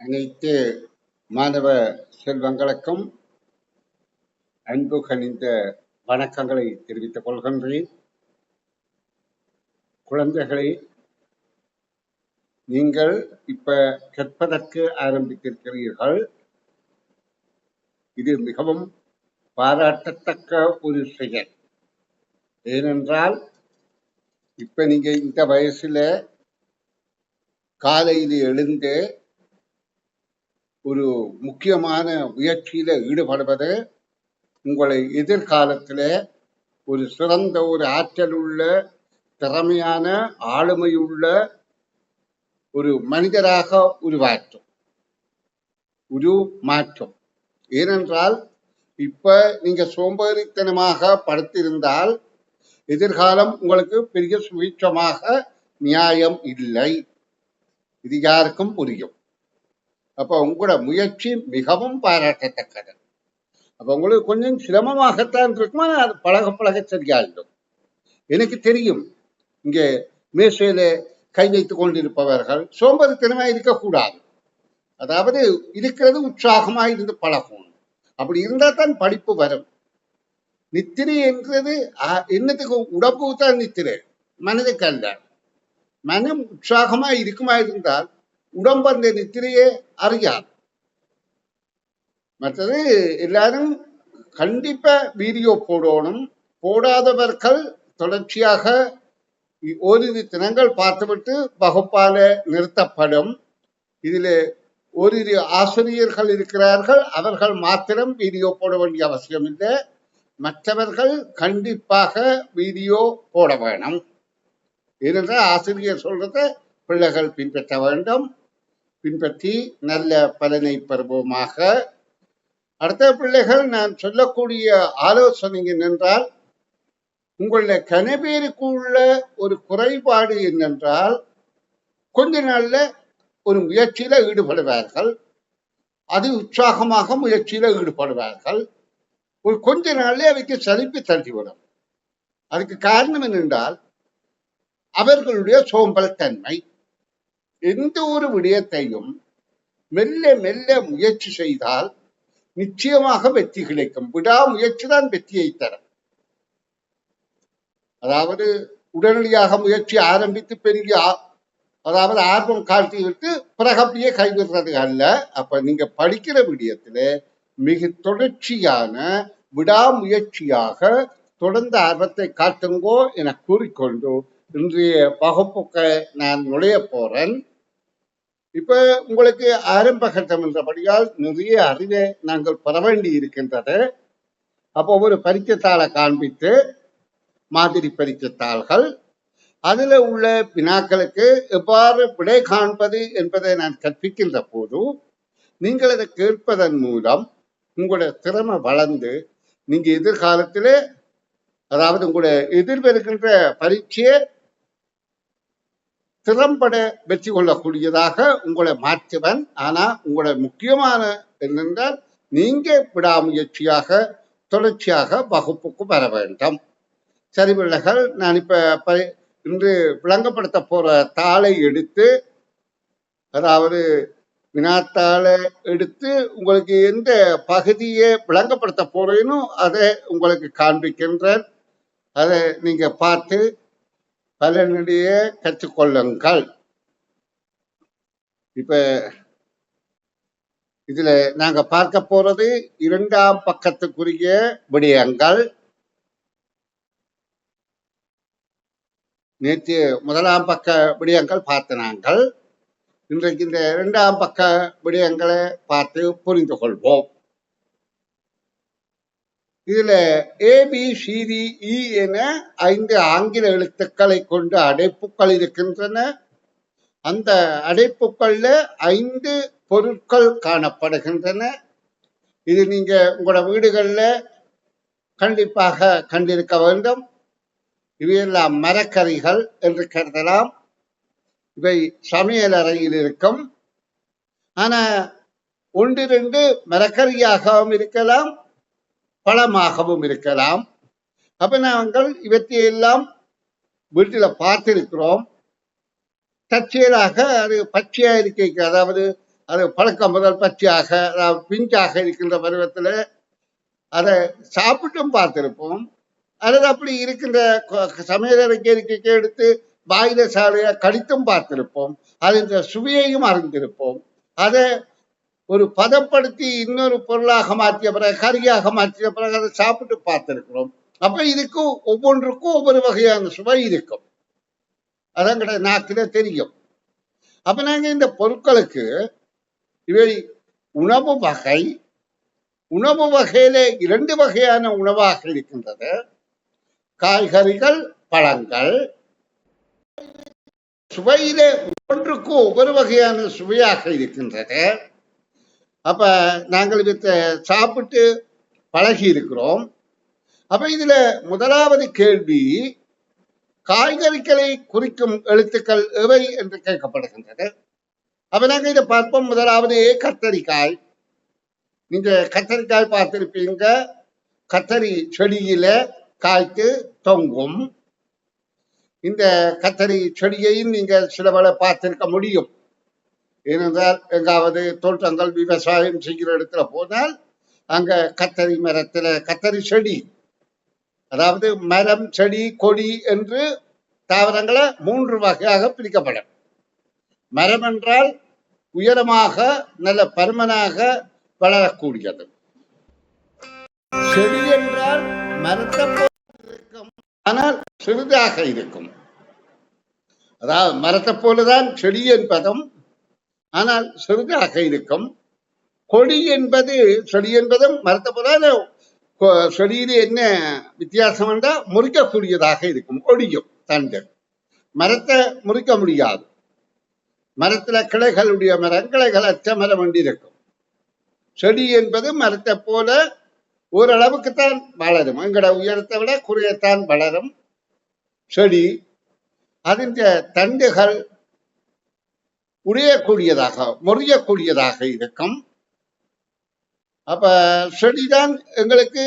அனைத்து மாணவ செல்வங்களுக்கும் அன்பு கனிந்த வணக்கங்களை தெரிவித்துக் கொள்கின்றேன். குழந்தைகளை நீங்கள் இப்ப கற்பதற்கு ஆரம்பித்திருக்கிறீர்கள். இது மிகவும் பாராட்டத்தக்க ஒரு செயல். ஏனென்றால் இப்ப நீங்க இந்த வயசுல காலையில் எழுந்து ஒரு முக்கியமான முயற்சியில ஈடுபடுவது உங்களை எதிர்காலத்தில் ஒரு சிறந்த ஒரு ஆற்றல் உள்ள திறமையான ஆளுமையுள்ள ஒரு மனிதராக உருமாற்றும். ஏனென்றால் இப்ப நீங்க சோம்பேறித்தனமாக படுத்திருந்தால் எதிர்காலம் உங்களுக்கு பெரிய சுபீட்சமாக நியாயம் இல்லை. இது யாருக்கும் புரியும். அப்ப உங்களோட முயற்சி மிகவும் பாராட்டத்தக்கது. அப்ப உங்களுக்கு கொஞ்சம் சிரமமாகத்தான் இருக்குமா, அது பழக பழக சரியாயிடும். எனக்கு தெரியும், இங்கே மேசையில கை வைத்துக் கொண்டிருப்பவர்கள் சோம்பேறித்தனமா இருக்கக்கூடாது. அதாவது இருக்கிறது உற்சாகமா இருந்து பழகும். அப்படி இருந்தா தான் படிப்பு வரும். நித்திரை என்றது என்னத்துக்கு? உடம்பு தான் நித்திரை, மனதுக்கு அல்ல. மனம் உற்சாகமா இருக்குமா இருந்தால் உடம்பு அந்த நித்திரையே அறியாது. மற்றது எல்லாரும் கண்டிப்பா வீடியோ போடணும். போடாதவர்கள் தொடர்ச்சியாக ஓரிரு தினங்கள் பார்த்துவிட்டு வகுப்பால நிறுத்தப்படும். இதில் ஓரிரு ஆசிரியர்கள் இருக்கிறார்கள், அவர்கள் மாத்திரம் வீடியோ போட வேண்டிய அவசியம் இல்லை. மற்றவர்கள் கண்டிப்பாக வீடியோ போட வேணும். ஏனென்றால் ஆசிரியர் சொல்றத பிள்ளைகள் பின்பற்ற வேண்டும். பின்பற்றி நல்ல பலனை பெறுவோமாக. அடுத்த பிள்ளைகள், நான் சொல்லக்கூடிய ஆலோசனை என்னென்றால், உங்கள கனவேருக்கு உள்ள ஒரு குறைபாடு என்னென்றால், கொஞ்ச நாள்ல ஒரு முயற்சியில ஈடுபடுவார்கள், அது உற்சாகமாக முயற்சியில ஈடுபடுவார்கள். ஒரு கொஞ்ச நாள்ல அவைக்கு சலிப்பு தள்ளிவிடும். அதுக்கு காரணம் என்னென்றால் அவர்களுடைய சோம்பல் தன்மை. எந்த ஒரு விடயத்தையும் மெல்ல மெல்ல முயற்சி செய்தால் நிச்சயமாக வெற்றி கிடைக்கும். விடாமுயற்சி தான் வெற்றியை தரும். அதாவது உடனடியாக முயற்சி ஆரம்பித்து பெரிய அதாவது ஆர்வம் காட்டிவிட்டு பிறகு அப்படியே கைவிடுறது அல்ல. அப்ப நீங்க படிக்கிற விடயத்துல மிக தொடர்ச்சியான விடாமுயற்சியாக தொடர்ந்த ஆர்வத்தை காட்டுங்கோ என கூறிக்கொண்டு இன்றைய வகுப்புக்கு நான் நுழைய போறேன். இப்ப உங்களுக்கு ஆரம்ப கட்டம் என்றபடியால் நிறைய அறிவை நாங்கள் பெற வேண்டி இருக்கின்றது. அப்போ ஒரு பரீட்சைத்தாளை காண்பித்து, மாதிரி பரீட்சைத்தாள்கள், அதுல உள்ள வினாக்களுக்கு எவ்வாறு விடை காண்பது என்பதை நான் கற்பிக்கின்ற போது நீங்கள் அதை கேட்பதன் மூலம் உங்களுடைய திறமை வளர்ந்து நீங்க எதிர்காலத்திலே, அதாவது உங்களுடைய எதிர்வருகின்ற பரீட்சையை திறம்பட வெற்றி கொள்ளக்கூடியதாக உங்களை மாற்றுவன். ஆனா உங்களோட முக்கியமான என்னென்றால் நீங்க விடாமுயற்சியாக தொடர்ச்சியாக வகுப்புக்கு வர வேண்டும். சரி பிள்ளைகள், நான் இப்ப இன்று விளங்கப்படுத்த போற தாளை எடுத்து, அதாவது வினாத்தாளை எடுத்து உங்களுக்கு எந்த பகுதியை விளங்கப்படுத்த போறேனோ அதை உங்களுக்கு காண்பிக்கின்றேன். அதை நீங்க பார்த்து பலனிடையே கற்றுக்கொள்ளுங்கள். இப்ப இதுல நாங்க பார்க்க போறது இரண்டாம் பக்கத்துக்குரிய விடயங்கள். நேற்று முதலாம் பக்க விடயங்கள் பார்த்த நாங்கள் இன்றைக்கு இந்த இரண்டாம் பக்க விடயங்களை பார்த்து புரிந்து கொள்வோம். இதுல ABCDE என 5 ஆங்கில எழுத்துக்களை கொண்ட அடைப்புகள் இருக்கின்றன. அந்த அடைப்புகள்ல 5 பொருட்கள் காணப்படுகின்றன. இது நீங்க உங்களோட வீடுகள்ல கண்டிப்பாக கண்டிருக்க வேண்டும். இவையெல்லாம் மரக்கறிகள் என்று கருதலாம். இவை சமையல் அறையில் இருக்கும். ஆனா 1-2 மரக்கறியாகவும் இருக்கலாம், பழமாகவும் இருக்கலாம். அப்ப நாங்கள் இவற்றையெல்லாம் வீட்டில பார்த்திருக்கிறோம். தற்செயலாக அது பச்சையா இருக்க, அதாவது அது பழக்கம் முதல் பச்சையாக பிஞ்சாக இருக்கின்ற பருவத்தில் அதை சாப்பிட்டும் பார்த்திருப்போம். அல்லது அப்படி இருக்கின்ற சமையலறைக்கு இருக்கைக்கு எடுத்து வாயில சாலைய கடித்தும் பார்த்திருப்போம். அதன் சுவையையும் அறிந்திருப்போம். அதை ஒரு பதப்படுத்தி இன்னொரு பொருளாக மாற்றிய பிறகு கறியாக மாற்றிய பிறகு அதை சாப்பிட்டு பார்த்திருக்கிறோம். அப்ப இதுக்கு ஒவ்வொன்றுக்கும் ஒவ்வொரு வகையான சுவை இருக்கும். அதான் கிடையாது, நாக்கில தெரியும். அப்ப நாங்க இந்த பொருட்களுக்கு இவை உணவு வகை. உணவு வகையில 2 வகையான உணவாக இருக்கின்றது. காய்கறிகள், பழங்கள். சுவையிலே ஒவ்வொன்றுக்கும் ஒவ்வொரு வகையான சுவையாக இருக்கின்றது. அப்ப நாங்கள் இதை சாப்பிட்டு பழகி இருக்கிறோம். அப்ப இதுல முதலாவது கேள்வி, காய்கறிகளை குறிக்கும் எழுத்துக்கள் எவை என்று கேட்கப்படுகின்றது. அப்ப நாங்க இதை பார்ப்போம். முதலாவது கத்தரிக்காய். நீங்க கத்தரிக்காய் பார்த்திருப்பீங்க. கத்தரி செடியில காய்த்து தொங்கும். இந்த கத்தரி செடியையும் நீங்க சில வேளை பார்த்திருக்க முடியும். ஏனென்றால் எங்காவது தோட்டங்கள் விவசாயம் செய்கிற இடத்துல போனால் அங்க கத்தரி மரத்துல கத்தரி செடி, அதாவது மரம், செடி, கொடி என்று தாவரங்களை 3 வகையாக பிரிக்கப்படும். மரம் என்றால் உயரமாக நல்ல பருமனாக வளரக்கூடியது. செடி என்றால் மரத்தை போல இருக்கும், ஆனால் சிறிதாக இருக்கும். அதாவது மரத்தை போலதான் செடி என்பதும், ஆனால் சிறிதாக இருக்கும். கொடி என்பது, செடி என்பதும் மரத்தை போல. செடியில என்ன வித்தியாசம் என்றால் முறிக்கக்கூடியதாக இருக்கும். கொடியும் தண்டு. மரத்தை முறிக்க முடியாது. மரத்துல கிளைகளுடைய மரம், கிளைகள் அற்ற மரம் ஒன்று இருக்கும். செடி என்பது மரத்தை போல ஓரளவுக்குத்தான் வளரும். எங்கட உயரத்தை விட குறையத்தான் வளரும் செடி. அதன் தண்டுகள் உடையக்கூடியதாக, முறியக்கூடியதாக இருக்கும். அப்ப செடிதான் எங்களுக்கு,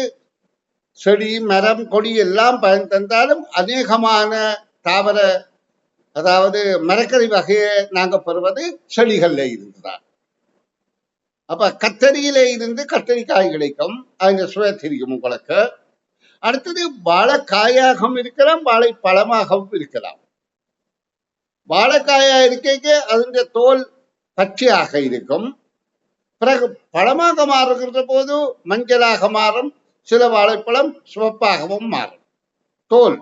செடி, மரம், கொடி எல்லாம் பயன் தந்தாலும் அநேகமான தாவர, அதாவது மரக்கறி வகையை நாங்க பெறுவது செடிகள்ல இருந்துதான். அப்ப கத்தரியில இருந்து கத்தரிக்காய் கிடைக்கும். அந்த சுவை தெரியும் உங்களுக்கு. அடுத்தது வாழைக்காயாகவும் இருக்கலாம், வாழைப்பழமாகவும் இருக்கலாம். வாழைக்காயா இருக்க அதனுடைய தோல் பச்சையாக இருக்கும். பிறகு பழமாக மாறுகின்ற போது மஞ்சளாக மாறும். சில வாழைப்பழம் சிவப்பாகவும் மாறும் தோல்.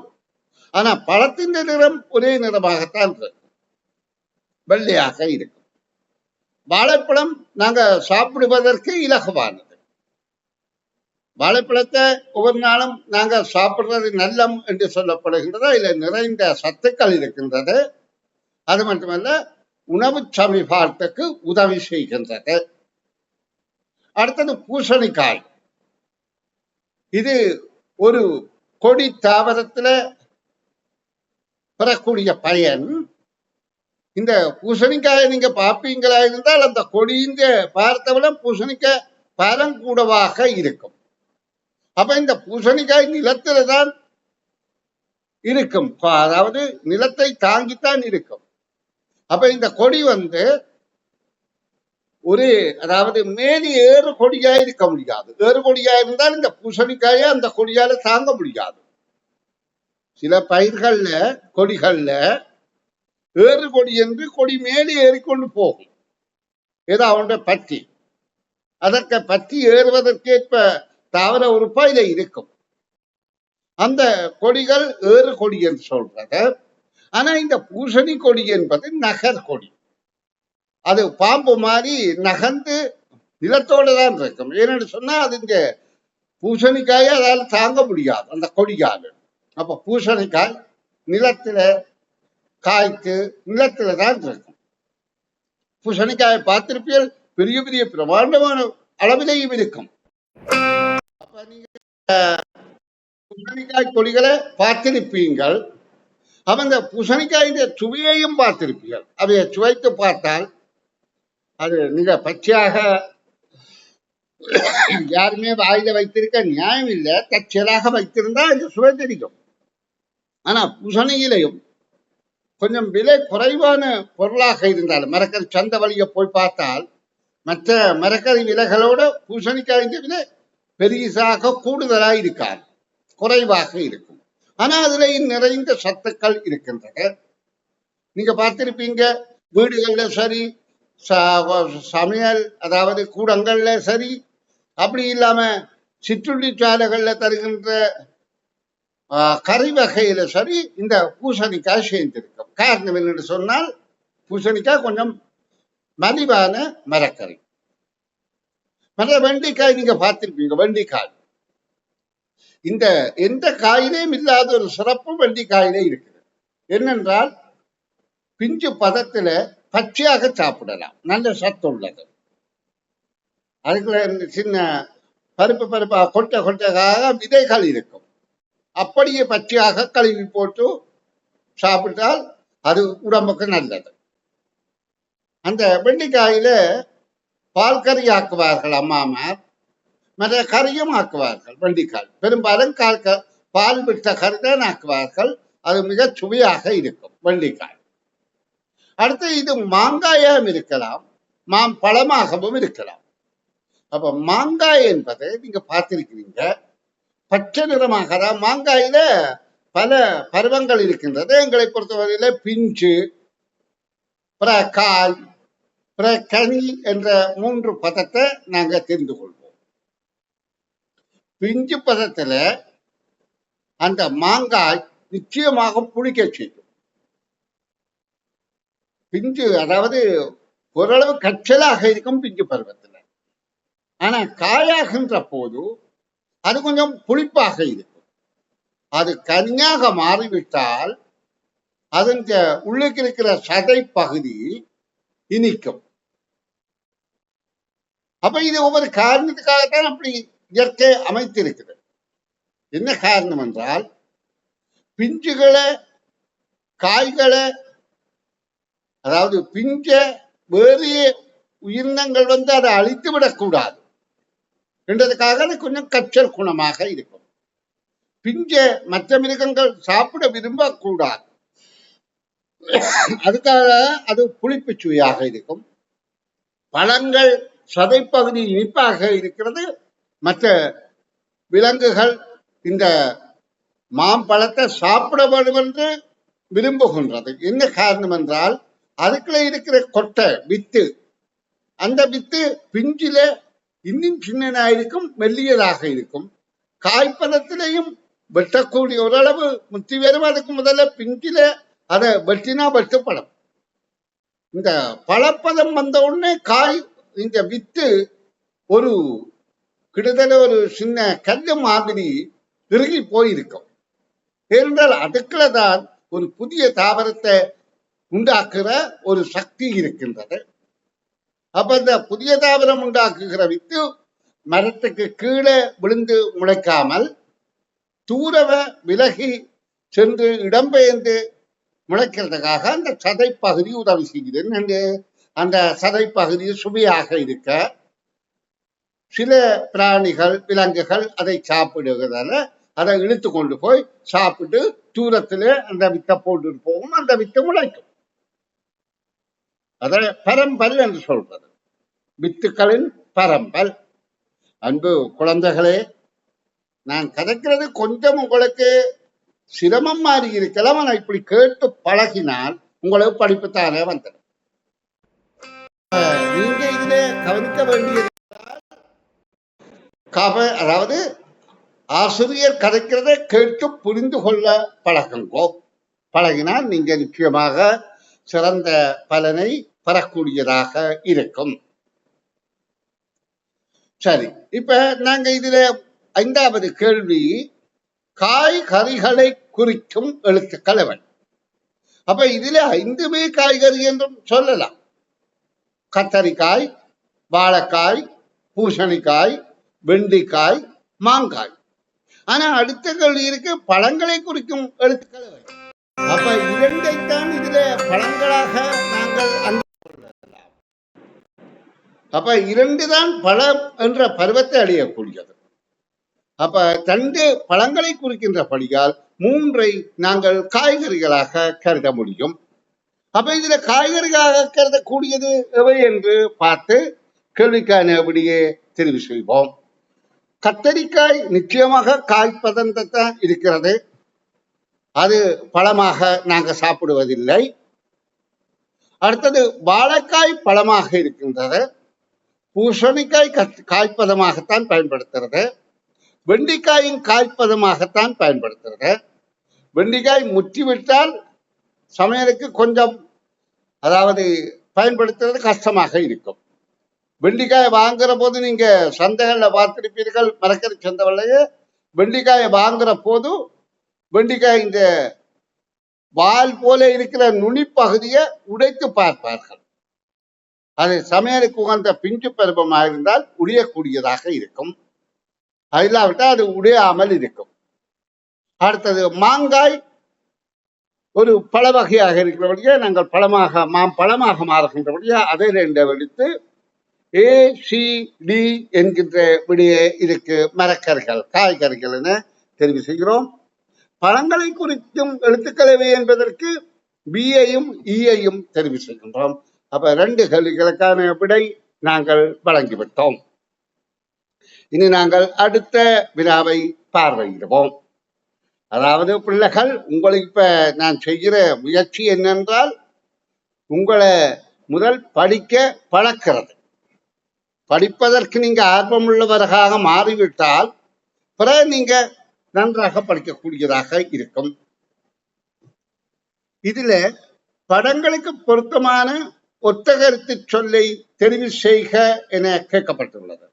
ஆனா பழத்தின் நிறம் ஒரே நிறமாகத்தான் இருக்கும், வெள்ளையாக இருக்கும். வாழைப்பழம் நாங்க சாப்பிடுவதற்கு இலகுவானது. வாழைப்பழத்தை ஒவ்வொரு நாளும் நாங்க சாப்பிடுறது நல்லம் என்று சொல்லப்படுகின்றது. இதில் நிறைந்த சத்துக்கள் இருக்கின்றது. அது மட்டுமல்ல, உணவு சமீபாட்டுக்கு உதவி செய்கின்றது. அடுத்தது பூசணிக்காய். இது ஒரு கொடி தாவரத்துல பெறக்கூடிய பயன். இந்த பூசணிக்காயை நீங்க பார்ப்பீங்களா இருந்தால் அந்த கொடிஇந்த பாரத்தை விட பூசணிக்காய் பரம் கூடவாக இருக்கும். அப்ப இந்த பூசணிக்காய் நிலத்துல தான் இருக்கும், அதாவது நிலத்தை தாங்கித்தான் இருக்கும். அப்ப இந்த கொடி ஒரு, அதாவது மேலே ஏறு கொடியா இருக்க முடியாது. ஏறு கொடியா இருந்தால் இந்த பூசணிக்காயை அந்த கொடியால தாங்க முடியாது. சில பயிர்கள்ல, கொடிகள்ல ஏறு கொடி என்று கொடி மேலே ஏறிக்கொண்டு போகும். ஏதோ அவனுடைய பற்றி, அதற்கு பற்றி ஏறுவதற்கேற்ப தாவர உறுப்பாயில இருக்கும். அந்த கொடிகள் ஏறு கொடி என்று சொல்றது. ஆனா இந்த பூசணி கொடி என்பது நகர் கொடி. அது பாம்பு மாதிரி நகர்ந்து நிலத்தோடு தான் இருக்கும். ஏன்னு சொன்னா அது இங்க பூசணிக்காயை அதால் தாங்க முடியாது அந்த கொடியால். அப்ப பூசணிக்காய் நிலத்துல காய்க்கு நிலத்துல தான் இருக்கும். பூசணிக்காயை பார்த்திருப்பீர்கள், பெரிய பெரிய பிரமாண்டமான அளவிலேயும் இருக்கும். அப்ப நீங்க பூசணிக்காய் கொடிகளை பார்த்திருப்பீங்கள். அந்த பூசணிக்காய் சுவையையும் பார்த்திருப்பீர்கள். அதைய சுவைத்து பார்த்தால் அது நீங்க பச்சையாக யாருமே வாயில வைத்திருக்க நியாயம் இல்லை. தச்சலாக வைத்திருந்தா இந்த சுவை தெரியும். ஆனா பூசணியிலையும் கொஞ்சம் விலை குறைவான பொருளாக இருந்தாலும், மரக்கறி சந்தை வழிய போய் பார்த்தால் மற்ற மரக்கறி விலைகளோட பூசணிக்காய் விலை பெரிசாக கூடுதலாக இருக்காது, குறைவாக இருக்கும். ஆனா அதுல நிறைந்த சத்துக்கள் இருக்கின்றன. நீங்க பார்த்திருப்பீங்க, வீடுகள்ல சரி, சமையல் அதாவது கூடங்கள்ல சரி, அப்படி இல்லாம சிற்றுண்டி சாலைகள்ல தருகின்ற கறி வகையில சரி இந்த பூசணிக்காய் சேர்ந்திருக்கும். காரணம் என்னென்னு சொன்னால், பூசணிக்காய் கொஞ்சம் மலிவான மரக்கறி. மற்ற வெண்டிக்காய் நீங்க பார்த்திருப்பீங்க, வெண்டிக்காய் இந்த எந்த காயிலையும் இல்லாத ஒரு சிறப்பு வெண்டிக்காயிலே இருக்குது. என்னென்றால் பிஞ்சு பதத்துல பச்சையாக சாப்பிடலாம், நல்ல சத்து உள்ளது. அதுக்குள்ள சின்ன பருப்பா கொட்டைக்காக விதைகள் இருக்கும். அப்படியே பச்சையாக கழுவி போட்டு சாப்பிட்டால் அது உடம்புக்கு நல்லது. அந்த வெண்டிக்காயில பால் கறி ஆக்குவார்கள் அம்மாமார், மற்ற கறியும் ஆக்குவார்கள். வெண்டிக்காய் பெரும்பாலும் பால் விட்ட கறி தான் ஆக்குவார்கள். அது மிக சுவையாக இருக்கும் வெண்டிக்காய். அடுத்து இது மாங்காயம் இருக்கலாம், மாம்பழமாகவும் இருக்கலாம். அப்ப மாங்காய் என்பதை நீங்க பார்த்திருக்கிறீங்க, பச்சை நிறமாக. மாங்காயில பல பருவங்கள் இருக்கின்றது. எங்களை பொறுத்தவரையில பிஞ்சு, காய், கனி என்ற 3 பதத்தை நாங்க தெரிந்து கொள்வோம். பிஞ்சு பதத்துல அந்த மாங்காய் நிச்சயமாக புளிக்க செய்யும். பிஞ்சு அதாவது ஓரளவு கச்சலாக இருக்கும் பிஞ்சு பருவத்துல. ஆனா காயாகின்ற போது அது கொஞ்சம் புளிப்பாக இருக்கும். அது கனியாக மாறிவிட்டால் அதன் உள்ளுக்கு இருக்கிற சதை பகுதி இனிக்கும். அப்ப இது ஒவ்வொரு காரணத்துக்காகத்தான் அப்படி இயற்கை அமைத்திருக்குது. என்ன காரணம் என்றால், பிஞ்சுகளை காய்களை அதாவது பிஞ்ச வேறு உயிரினங்கள் அதை அழித்து விடக்கூடாது என்றதுக்காக அது கொஞ்சம் கச்சல் குணமாக இருக்கும். பிஞ்ச மற்ற மிருகங்கள் சாப்பிட விரும்பக்கூடாது, அதுக்காக அது புளிப்பு சுவையாக இருக்கும். பழங்கள் சதைப்பகுதி இனிப்பாக இருக்கிறது. மற்ற விலங்குகள் இந்த மாம்பழத்தை சாப்பிட வேண்டும் என்று விரும்புகின்றது. என்ன காரணம் என்றால், அதுக்குள்ள இருக்கிற கொட்டை வித்து, அந்த வித்து பிஞ்சில இன்னும் சின்னனாயிருக்கும், மெல்லியதாக இருக்கும். காய்ப்பதத்திலையும் வெட்டக்கூடிய ஓரளவு முத்தி வரும். அதுக்கு முதல்ல பிஞ்சில அதை வெட்டினா வெட்டுப்படும். இந்த பழப்பதம் வந்த உடனே காய் இந்த வித்து ஒரு கிட்டத்தட்ட ஒரு சின்ன கல்லு மாதிரி இறுகி போயிருக்கும். ஏனென்றால் அதுக்குள்ள தான் ஒரு புதிய தாவரத்தை உண்டாக்குற ஒரு சக்தி இருக்கின்றது. அப்ப இந்த புதிய தாவரம் உண்டாக்குகிற வித்து மரத்துக்கு கீழே விழுந்து முளைக்காமல் தூரவ விலகி சென்று இடம்பெயர்ந்து முளைக்கிறதுக்காக அந்த சதை பகுதி உதவி செய்கிறது. அந்த சதை பகுதி சுவையாக இருக்க சில பிராணிகள் விலங்குகள் அதை சாப்பிடுவதால அதை இழுத்து கொண்டு போய் சாப்பிட்டு தூரத்துல அந்த வித்தை போட்டு போகும், அந்த வித்தை முளைக்கும். அத பரம்பல் என்று சொல்றது, வித்துக்களின் பரம்பல். அன்பு குழந்தைகளே, நான் கதைக்கிறது கொஞ்சம் உங்களுக்கு சிரமம் மாறி இருக்கலாம். ஆனா இப்படி கேட்டு பழகினால் உங்களுக்கு படிப்புத்தானே வந்துடும். நீங்க இதுல கவனிக்க வேண்டியது, அதாவது ஆசிரியர் கதைக்கிறத கேட்டு புரிந்து கொள்ள பழகுங்கோ. பழகினால் நீங்க நிச்சயமாக சிறந்த பலனை பெறக்கூடியதாக இருக்கும். சரி, இப்ப நாங்க இதுல 5வது கேள்வி, காய்கறிகளை குறிக்கும் எழுத்துக்கள் எவை? அப்ப இதுல 5மே காய்கறி என்றும் சொல்லலாம். கத்தரிக்காய், வாழைக்காய், பூசணிக்காய், வெண்டிக்காய், மாங்காய். ஆனா அடுத்த கேள்வி இருக்கு, பழங்களை குறிக்கும் எழுத்துக்கள் எவை? அப்ப 2ஐத்தான் இதுல பழங்களாக நாங்கள் கொள்ளலாம். அப்ப 2 தான் பழம் என்ற பருவத்தை அடையக்கூடியது. அப்ப 2 பழங்களை குறிக்கின்றபடியால் 3ஐ நாங்கள் காய்கறிகளாக கருத முடியும். அப்ப இதுல காய்கறிகளாக கருதக்கூடியது எவை என்று பார்த்து கேள்விக்கான விடையே தெரிவு செய்வோம். கத்தரிக்காய் நிச்சயமாக காய்ப்பதத்தான் இருக்கிறது. அது பழமாக நாங்கள் சாப்பிடுவதில்லை. அடுத்தது வாழைக்காய் பழமாக இருக்கின்றது. பூசணிக்காய் காய்ப்பதமாகத்தான் பயன்படுத்துறது. வெண்டிக்காயும் காய்ப்பதமாகத்தான் பயன்படுத்துறது. வெண்டிக்காய் முற்றிவிட்டால் சமையலுக்கு கொஞ்சம் அதாவது பயன்படுத்துறது கஷ்டமாக இருக்கும். வெண்டிக்காயை வாங்குற போது நீங்க சந்தைகள்ல பார்த்திருப்பீர்கள், மரக்கறி சந்தைகள்லயே வெண்டிக்காயை வாங்குற போது வெண்டிக்காய் இந்த வால் போல இருக்கிற நுனி பகுதியை உடைத்து பார்ப்பார்கள். அது சமையலுக்கு உகந்த பிஞ்சு பருவமாக இருந்தால் உடையக்கூடியதாக இருக்கும். இல்லாவிட்டால் அது உடையாமல் இருக்கும். அடுத்தது மாங்காய் ஒரு பழ வகையாக இருக்கிறபடியே நாங்கள் பழமாக மாறுகின்றபடியே அதை ரெண்டு எடுத்து ACD என்கின்ற விடையே இதுக்கு மரக்கறிகள் காய்கறிகள் என தெரிவு செய்கிறோம். பழங்களை குறித்தும் எழுத்துக்களவை என்பதற்கு B-ஐயும் E-ஐயும் தெரிவு செய்கின்றோம். அப்ப 2 கேள்விகளுக்கான விடை நாங்கள் வழங்கிவிட்டோம். இனி நாங்கள் அடுத்த வினாவை பார்வையிடுவோம். அதாவது பிள்ளைகள், உங்களுக்கு இப்ப நான் செய்கிற முயற்சி என்னென்றால் உங்களை முதல் படிக்க பழக்கிறது. படிப்பதற்கு நீங்க ஆர்வமுள்ளவராக மாறிவிட்டால் பிறகு நீங்க நன்றாக படிக்கக்கூடியதாக இருக்கும். இதுல படங்களுக்கு பொருத்தமான ஒத்த கருத்து சொல்லை தெரிவு செய்க என கேட்கப்பட்டுள்ளது.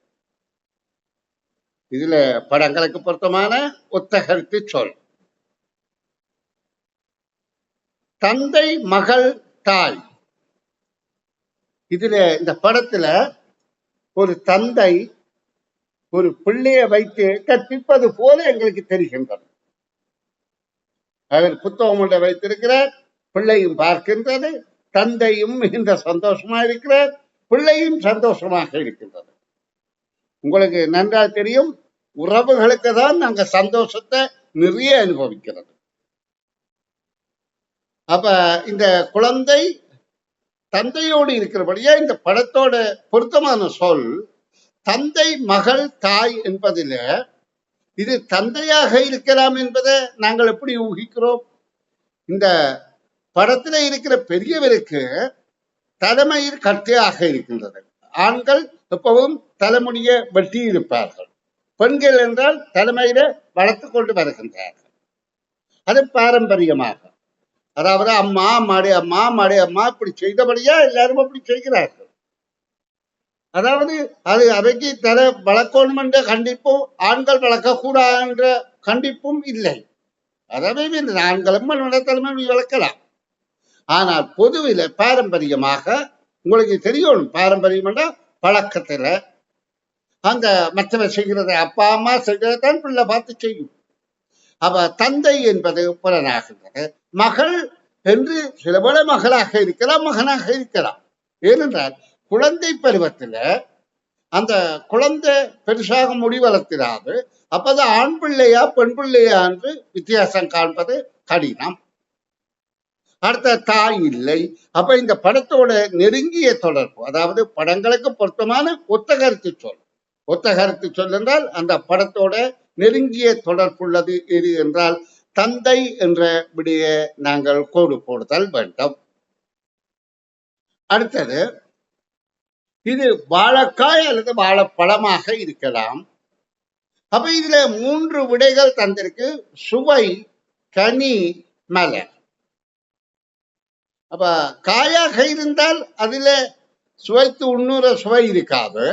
இதுல படங்களுக்கு பொருத்தமான ஒத்த கருத்து சொல். தந்தை, மகள், தாய். இதுல இந்த படத்துல ஒரு தந்தை ஒரு பிள்ளையை வைத்து கற்பிப்பது போல எங்களுக்கு தெரிகின்றது. அவர் புத்தகம் ஒன்றை வைத்திருக்கிறார், பிள்ளையும் பார்க்கின்றது, தந்தையும் மிகுந்த சந்தோஷமா இருக்கிறார், பிள்ளையும் சந்தோஷமாக இருக்கின்றது. உங்களுக்கு நன்றாக தெரியும், உறவுகளுக்கு தான் நாங்க சந்தோஷத்தை நிறைய அனுபவிக்கிறது. அப்ப இந்த குழந்தை தந்தையோடு இருக்கிறபடியா இந்த படத்தோட பொருத்தமான சொல் தந்தை, மகள், தாய் என்பதில் இது தந்தையாக இருக்கலாம் என்பதை நாங்கள் எப்படி ஊகிக்கிறோம்? இந்த படத்துல இருக்கிற பெரியவருக்கு தலைமையில் கட்டையாக இருக்கின்றது. ஆண்கள் எப்பவும் தலைமுடிய வெட்டி இருப்பார்கள். பெண்கள் என்றால் தலைமையில வளர்த்து கொண்டு வருகின்றார்கள். அது பாரம்பரியமாக, அதாவது அம்மா மாடி அம்மா மாடி அம்மா இப்படி செய்தபடியா எல்லாரும் அப்படி செய்கிறார்கள். அதாவது அது அவைக்கு தலை வளர்க்கணும் என்ற கண்டிப்பும் ஆண்கள் வளர்க்கக்கூடாது என்ற கண்டிப்பும் இல்லை. அதாவது ஆண்களும் தலைமை வளர்க்கலாம். ஆனால் பொதுவில் பாரம்பரியமாக உங்களுக்கு தெரியணும், பாரம்பரியம் என்ற பழக்கத்துல அந்த மற்றவர் செய்கிறத அப்பா அம்மா செய்கிறதான் பிள்ளை பார்த்து செய்யும். அப்ப தந்தை என்பது புலனாகின்றது. மகள் என்று சில போல மகளாக இருக்கலாம், மகனாக இருக்கலாம். ஏனென்றால் குழந்தை பருவத்துல அந்த குழந்தை பெருசாக முடிவளர்த்திடாது. அப்பது ஆண் பிள்ளையா பெண் பிள்ளையா என்று வித்தியாசம் காண்பது கடினம். அடுத்த தாய் இல்லை. அப்ப இந்த படத்தோட நெருங்கிய தொடர்பு, அதாவது படங்களுக்கு பொருத்தமான ஒத்த கருத்து சொல். ஒத்த கருத்து சொல் என்றால் அந்த படத்தோட நெருங்கிய தொடர்புள்ளது எது என்றால் தந்தை என்ற விடைய நாங்கள் கோடு போடுதல் வேண்டும். அடுத்தது, இது வாழைக்காய் அல்லது வாழைப்பழமாக இருக்கலாம். அப்ப இதுல 3 விடைகள் தந்திருக்கு: சுவை, கனி, மலர். அப்ப காயாக இருந்தால் அதுல சுவைத்து உண்ணுற சுவை இருக்காது.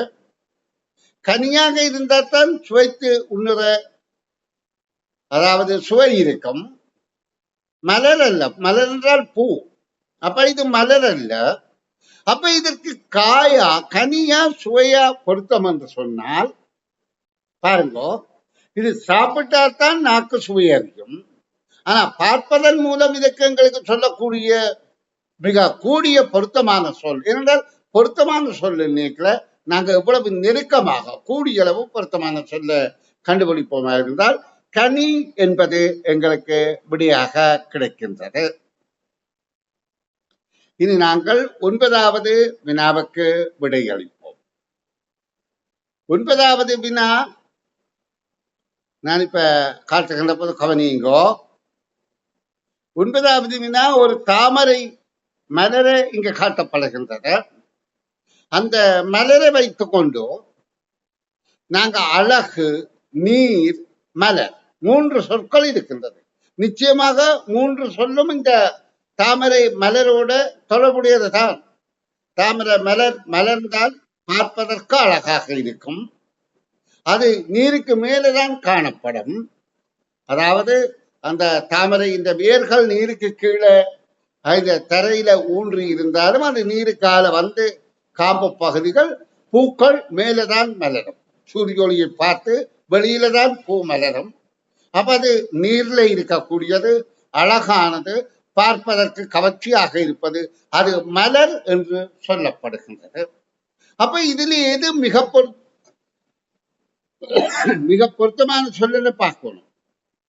கனியாக இருந்தால் தான் சுவைத்து உண்ணுற அதாவது சுவை இருக்கும். மலர் அல்ல, மலர் என்றால் பூ. அப்ப இது மலர் அல்ல. அப்ப இதற்கு காயா கனியா சுவையா பொருத்தம் என்று சொன்னால் பாருங்க, இது சாப்பிட்டால்தான் நாக்கு சுவையறியும். ஆனா பார்ப்பதன் மூலம் இதற்கு எங்களுக்கு சொல்லக்கூடிய மிக கூடிய பொருத்தமான சொல். ஏனென்றால் பொருத்தமான சொல் நீக்கல நாங்க எவ்வளவு நெருக்கமாக கூடிய அளவு பொருத்தமான சொல்ல கண்டுபிடிப்போமா இருந்தால் கனி என்பது எங்களுக்கு விடையாக கிடைக்கின்றது. இனி நாங்கள் 9வது வினாவுக்கு விடையளிப்போம். 9வது வினா நான் இப்ப காட்டுகின்ற போது கவனியுங்கோ. 9வது வினா ஒரு தாமரை மலரை இங்க காட்டப்படுகின்றது. அந்த மலரை வைத்துக் கொண்டு நாங்க அழகு, நீர், மலர் 3 சொற்கள் இருக்கின்றது. நிச்சயமாக 3 சொல்லும் இந்த தாமரை மலரோட தொடர்புடையது தான். தாமரை மலர் மலர்ந்தால் பார்ப்பதற்கு அழகாக இருக்கும். அது நீருக்கு மேலதான் காணப்படும். அதாவது அந்த தாமரை இந்த வேர்கள் நீருக்கு கீழே இந்த தரையில ஊன்றி இருந்தாலும் அது நீருக்கால வந்து காம்பு பகுதிகள் பூக்கள் மேலதான் மலரும். சூரிய ஒளியை பார்த்து வெளியில தான் பூ மலரும். அப்ப அது நீர்ல இருக்கக்கூடியது, அழகானது, பார்ப்பதற்கு கவர்ச்சியாக இருப்பது, அது மலர் என்று சொல்லப்படுகின்றது. அப்ப இதுல எது மிக பொருத்தமான சொல்லு பார்க்கணும்.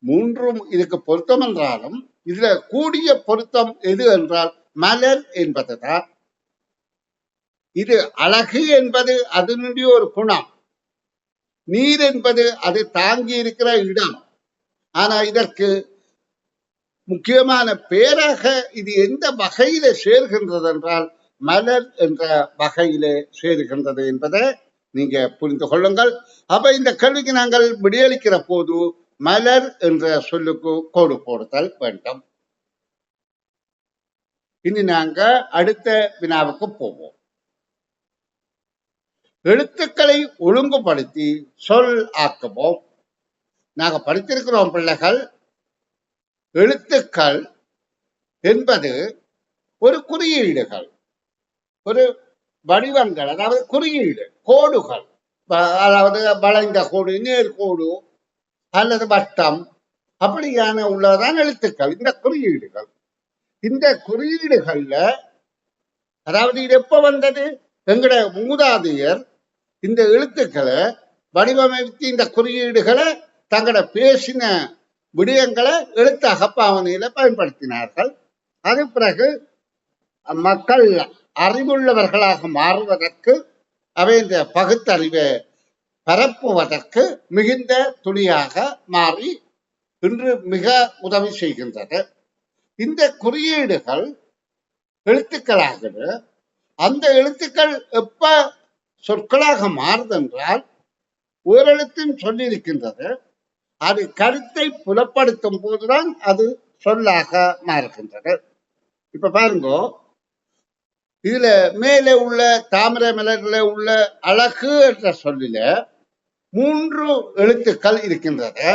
3ம் இதுக்கு பொருத்தம் என்றாலும் இதுல கூடிய பொருத்தம் எது என்றால் மலர் என்பதுதான். இது அழகு என்பது அதனுடைய ஒரு குணம், நீர் என்பது அது தாங்கி இருக்கிற இடம். ஆனா இதற்கு முக்கியமான பேராக இது எந்த வகையில சேர்கின்றது என்றால் மலர் என்ற வகையிலே சேருகின்றது என்பதை நீங்க புரிந்து கொள்ளுங்கள். அப்ப இந்த கேள்விக்கு நாங்கள் விடையளிக்கிற போது மலர் என்ற சொல்லுக்கு கோடு போடுதல் வேண்டும். இனி நாங்க அடுத்த வினாவுக்கு போவோம். எழுத்துக்களை ஒழுங்குபடுத்தி சொல் ஆக்குவோம். நாங்க படித்திருக்கிறோம் பிள்ளைகள், எழுத்துக்கள் என்பது ஒரு குறியீடுகள், ஒரு வடிவங்கள், அதாவது குறியீடு, கோடுகள், அதாவது வளைந்த கோடு, நேர்கோடு அல்லது வட்டம், அப்படியான உள்ளதான் எழுத்துக்கள். இந்த குறியீடுகள், இந்த குறியீடுகள்ல அதாவது இது எப்ப வந்தது? எங்கட மூதாதையர் இந்த எழுத்துக்களை வடிவமைத்து இந்த குறியீடுகளை தங்களோட பேசின விடயங்களை எழுத்தாக பாவனையில பயன்படுத்தினார்கள். அது பிறகு மக்கள் அறிவுள்ளவர்களாக மாறுவதற்கு, அவை இந்த பகுத்தறிவை பரப்புவதற்கு மிகுந்த துணியாக மாறி இன்று மிக உதவி செய்கின்றது. இந்த குறியீடுகள் எழுத்துக்களாகிறது. அந்த எழுத்துக்கள் எப்ப சொற்களாக மாறுதென்றால் ஓரெழுத்தின் சொல்லியிருக்கின்றது, அது கருத்தை புலப்படுத்தும் போதுதான் அது சொல்லாக மாறுகின்றது. இப்ப பாருங்க, இதுல மேலே உள்ள தாமரை மலர்ல உள்ள அழகு என்ற சொல்லில 3 எழுத்துக்கள் இருக்கின்றது.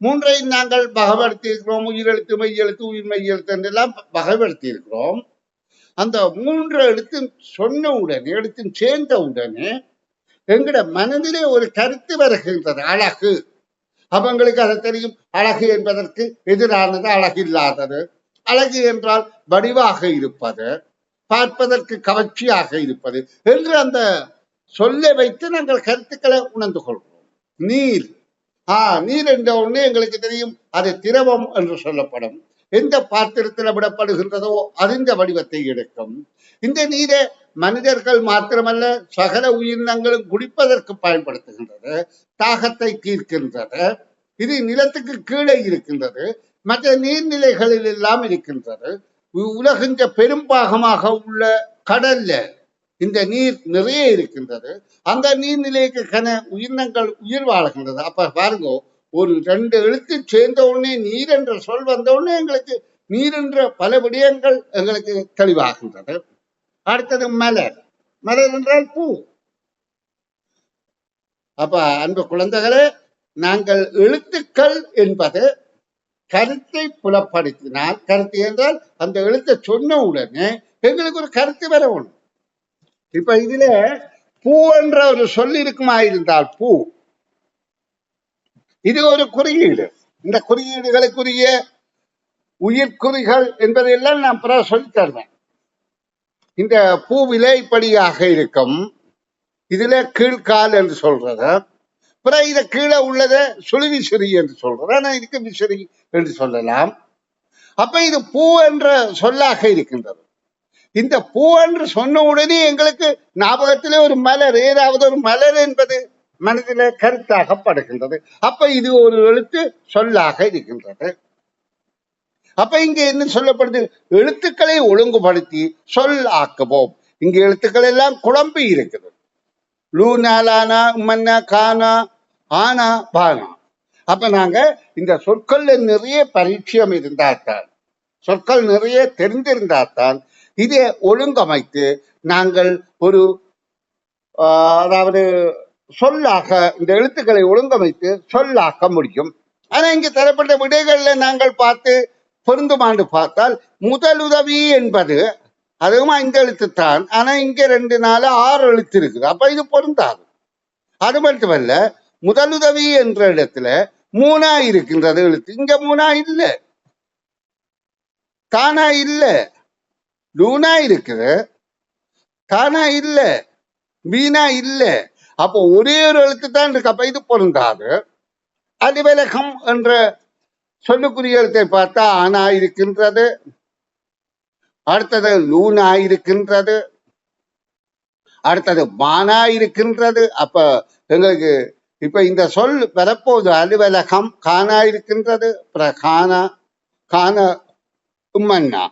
3ஐயும் நாங்கள் வகைப்படுத்தி இருக்கிறோம். உயிரெழுத்து, மெய்யெழுத்து, உயிர் மெய்யெழுத்து என்றெல்லாம் வகைப்படுத்தி இருக்கிறோம். அந்த 3 எழுத்தும் சொன்ன உடனே, எழுத்தும் சேர்ந்த உடனே எங்கட மனதிலே ஒரு கருத்து வருகின்றது, அழகு. அவங்களுக்கு அது தெரியும். அழகு என்பதற்கு எதிரானது அழகு இல்லாதது. அழகு என்றால் வடிவாக இருப்பது, பார்ப்பதற்கு கவர்ச்சியாக இருப்பது என்று அந்த சொல்லை வைத்து நாங்கள் கருத்துக்களை உணர்ந்து கொள்கிறோம். நீர், நீர் என்ற ஒண்ணு எங்களுக்கு தெரியும், அது திரவம் என்று சொல்லப்படும். எந்த பாத்திரத்தில் விடப்படுகின்றதோ அதிந்த வடிவத்தை எடுக்கும். இந்த நீரை மனிதர்கள் மாத்திரமல்ல சகல உயிரினங்களும் குடிப்பதற்கு பயன்படுத்துகின்றது, தாகத்தை தீர்க்கின்றது. இது நிலத்துக்கு கீழே இருக்கின்றது, மற்ற நீர்நிலைகளில் எல்லாம் இருக்கின்றது. உலகின் பெரும்பாகமாக உள்ள கடல்ல இந்த நீர் நிறைய இருக்கின்றது. அந்த நீர்நிலைக்கு உயிரினங்கள் உயிர் வாழ்கின்றது. அப்ப பாருங்க, ஒரு 2 எழுத்து சேர்ந்த உடனே நீர் என்ற சொல் வந்த உடனே எங்களுக்கு நீர் என்ற பல விடயங்கள் எங்களுக்கு தெளிவாகின்றது. அடுத்தது மலர். மலர் என்றால் பூ. அப்ப அன்பு குழந்தைகளே, நாங்கள் எழுத்துக்கள் என்பது கருத்தை புலப்படுத்தினால், கருத்து என்றால் அந்த எழுத்தை சொன்ன உடனே எங்களுக்கு ஒரு கருத்து வரணும். இப்ப இதுல பூ என்ற ஒரு சொல் இருக்குமா இருந்தால் பூ, இது ஒரு குறியீடு. இந்த குறியீடுகளுக்குரிய உயிர்குறிகள் என்பதையெல்லாம் நான் பிற சொல்லி தருவேன். இந்த பூவிலே இப்படியாக இருக்கும். இதுல கீழ்கால் என்று சொல்றது, பிற இத கீழே உள்ளத சுழிவிசிறி என்று சொல்றது, ஆனா இதுக்கு விசிறி என்று சொல்லலாம். அப்ப இது பூ என்ற சொல்லாக இருக்கின்றது. இந்த பூ என்று சொன்ன உடனே எங்களுக்கு ஞாபகத்திலே ஒரு மலர், ஏதாவது ஒரு மலர் என்பது மனதில கருத்தாகப்படுகின்றது. அப்ப இது ஒரு எழுத்து சொல்லாக இருக்கின்றது. அப்ப இங்க என்ன சொல்லப்படுது? எழுத்துக்களை ஒழுங்குபடுத்தி சொல் ஆக்குவோம். இங்க எழுத்துக்கள் எல்லாம் குழம்பி இருக்குது. லூனா, லானா, மன்னா, கானா, ஆனா, பானா. அப்ப நாங்க இந்த சொற்கள்ல நிறைய பரிச்சயம் இருந்தால்தான், சொற்கள் நிறைய தெரிந்திருந்தால்தான் இதை ஒழுங்கமைத்து நாங்கள் ஒரு அதாவது சொல்லாக இந்த எழுத்துக்களை ஒழுங்கமைத்து சொல்லாக்க முடியும். ஆனா இங்க தரப்பட்ட விடைகள்ல நாங்கள் பார்த்து பொருந்துமாண்டு பார்த்தால் முதலுதவி என்பது அதுவும் 5 எழுத்துத்தான். ஆனா இங்க 2 4 6 எழுத்து இருக்குது. அப்ப இது பொருந்தாது. அது மட்டுமல்ல, முதலுதவி என்ற இடத்துல மூணா இருக்கின்றது எழுத்து. இங்க மூணா இல்ல, தானா இல்ல, லூனா இருக்குது, தானா இல்ல, வீணா இல்ல. அப்போ ஒரே ஒரு எழுத்து தான் இருக்கு. அப்ப இது பொருந்தாது. அதிவிலகம் என்ற சொல்லுக்குரிய எழுத்தை பார்த்தா ஆனா இருக்கின்றது, அடுத்தது லூனா இருக்கின்றது, அடுத்தது மானா இருக்கின்றது. அப்ப எங்களுக்கு இப்ப இந்த சொல் வரப்போது அலுவலகம் காணா இருக்கின்றது, காணா காண உம்மன்னா.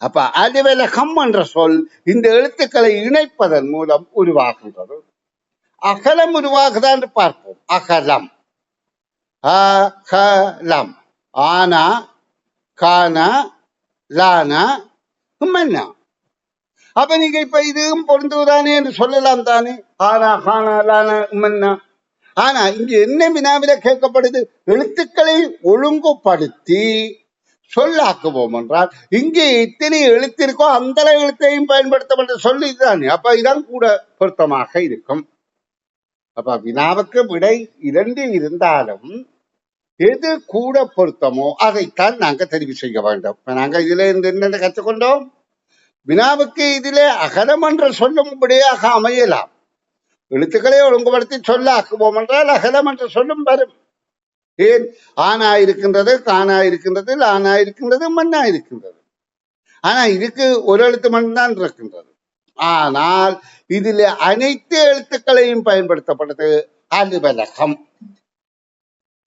அப்ப அலுவலகம் என்ற சொல் இந்த எழுத்துக்களை இணைப்பதன் மூலம் உருவாகின்றது. அகலம் உருவாகுதான் பார்ப்போம். அகலம், அகலம், ஆனா கானா லானா உம்மன்னா. அப்ப நீங்க இப்ப இதுவும் பொருந்துவதானே என்று சொல்லலாம் தானே, ஆனா கானா லானா உம்மன்னா. ஆனா இங்க என்ன வினாவில கேட்கப்படுது? எழுத்துக்களை ஒழுங்குபடுத்தி சொல்லாக்குவோம் என்றால் இங்கே எத்தனை எழுத்து இருக்கோ அந்த எழுத்தையும் பயன்படுத்தப்பட்ட சொல்லி தானே. அப்ப இதான் கூட பொருத்தமாக இருக்கும். அப்ப வினாவுக்கு விடை 2 இருந்தாலும் எது கூட பொருத்தமோ அதைத்தான் நாங்க தெரிவு செய்ய வேண்டும். நாங்க இதுல இருந்து என்ன கற்றுக்கொண்டோம்? வினாவுக்கு இதிலே அகலம் என்ற சொல்லும் விடையாக அமையலாம். எழுத்துக்களை ஒழுங்குபடுத்தி சொல்லாக்குவோம் என்றால் அகலம் என்ற சொல்லும் வரும். ஏன்? ஆனா இருக்கின்றது, காணா இருக்கின்றது, லானா இருக்கின்றது, மண்ணா இருக்கின்றது. ஆனா இதுக்கு ஒரு எழுத்து மட்டும்தான் இருக்கின்றது. ஆனால் இதில் அனைத்து எழுத்துக்களையும் பயன்படுத்தப்பட்டது அலுவலகம்.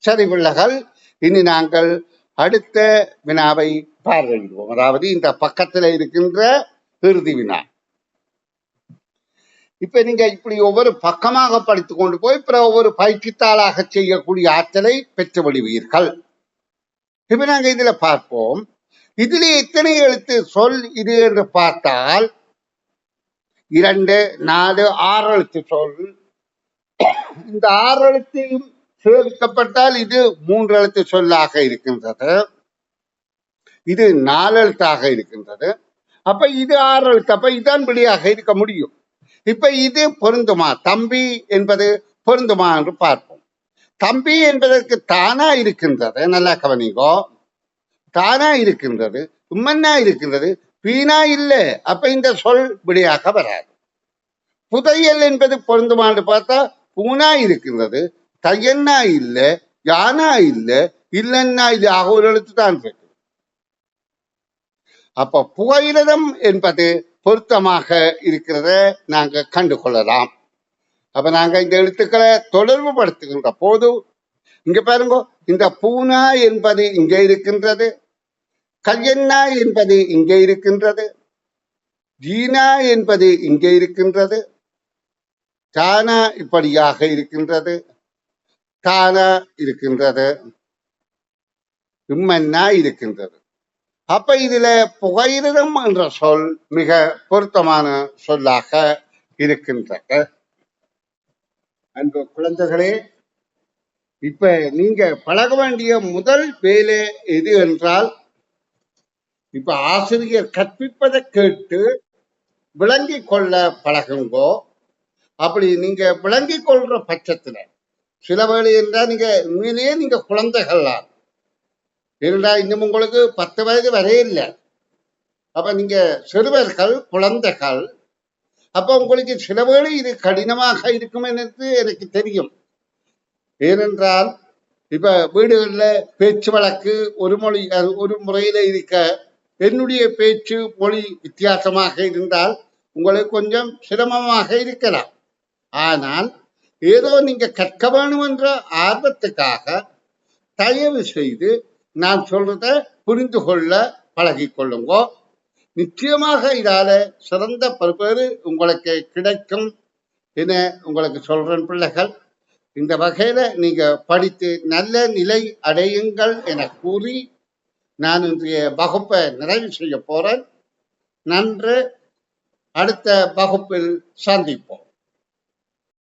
சரி பிள்ளைகள், இனி நாங்கள் அடுத்த வினாவை பார்வையிடுவோம். அதாவது இந்த பக்கத்தில் இருக்கின்ற இறுதி வினா. இப்ப நீங்க இப்படி ஒவ்வொரு பக்கமாக படித்துக் கொண்டு போய் ஒவ்வொரு பயிற்சித்தாளாக செய்யக்கூடிய ஆற்றலை பெற்று விடுவீர்கள். இப்ப நாங்க இதுல பார்ப்போம். இதுல எத்தனை எழுத்து சொல் இது என்று பார்த்தால் 2 4 6 எழுத்து சொல். இந்த 6 எழுத்தையும் சேர்க்கப்பட்டால் இது 3 எழுத்து சொல்லாக இருக்கின்றது, இது 4 எழுத்தாக இருக்கின்றது. அப்ப இது 6 எழுத்து. அப்ப இதான் விடையாக இருக்க முடியும். இப்ப இது பொருந்துமா? தம்பி என்பது பொருந்துமா என்று பார்ப்போம். தம்பி என்பதற்கு தானா இருக்கின்றது, நல்லா கவனிங்கோ, தானா இருக்கின்றது, உம்மன்னா இருக்கின்றது, வீணா இல்லை. அப்ப இந்த சொல் விடையாக வராது. புதையல் என்பது பொருந்துமா என்று பார்த்தா பூனா இருக்கின்றது, தையன்னா இல்லை, யானா இல்லை, இல்லன்னா இல்லை, ஆக ஒரு எழுத்து தான் இருக்கு. அப்ப புகையிரதம் என்பது பொருத்தமாக இருக்கிறத நாங்க கண்டுகொள்ளலாம். அப்ப நாங்க இந்த எழுத்துக்களை தொடர்பு படுத்துகின்ற போது இங்க பாருங்க, இந்த பூனா என்பது இங்கே இருக்கின்றது, கையன்னா என்பது இங்கே இருக்கின்றது, ஜீனா என்பது இங்கே இருக்கின்றது, தானா இப்படியாக இருக்கின்றது, தானா இருக்கின்றது, இம்மன்னா இருக்கின்றது. அப்ப இதுல புகையிரதம் என்ற சொல் மிக பொருத்தமான சொல்லாக இருக்கின்றது. அன்பு குழந்தைகளே, இப்ப நீங்க பழக வேண்டிய முதல் வேலை எது என்றால், இப்ப ஆசிரியர் கற்பிப்பதை கேட்டு விளங்கி கொள்ள பழகுங்கோ. அப்படி நீங்க விளங்கி கொள்ற பட்சத்துல சில வேலை என்றால் நீங்க உண்மையிலேயே நீங்க குழந்தைகள்லாம் ஏன்னா இன்னும் உங்களுக்கு 10 வயது வரையே இல்லை. அப்ப நீங்க சிறுவர்கள், குழந்தைகள். அப்ப உங்களுக்கு சில வேளை இது கடினமாக இருக்கும் என்று எனக்கு தெரியும். ஏனென்றால் இப்ப வீடுகளில் பேச்சு வழக்கு ஒரு முறையில இருக்க, என்னுடைய பேச்சு மொழி வித்தியாசமாக இருந்தால் உங்களுக்கு கொஞ்சம் சிரமமாக இருக்கலாம். ஆனால் ஏதோ நீங்க கற்க வேணும் என்ற ஆர்வத்துக்காக தயவு செய்து நான் சொல்றத புரிந்து கொள்ள பழகி கொள்ளுங்கோ. நிச்சயமாக இதால சிறந்த பல்வேறு உங்களுக்கு கிடைக்கும் என உங்களுக்கு சொல்றேன் பிள்ளைகள். இந்த வகையில நீங்க படித்து நல்ல நிலை அடையுங்கள் என கூறி நான் இன்றைய வகுப்பை நிறைவு செய்ய போறேன். நன்று. அடுத்த வகுப்பில் சந்திப்போம்.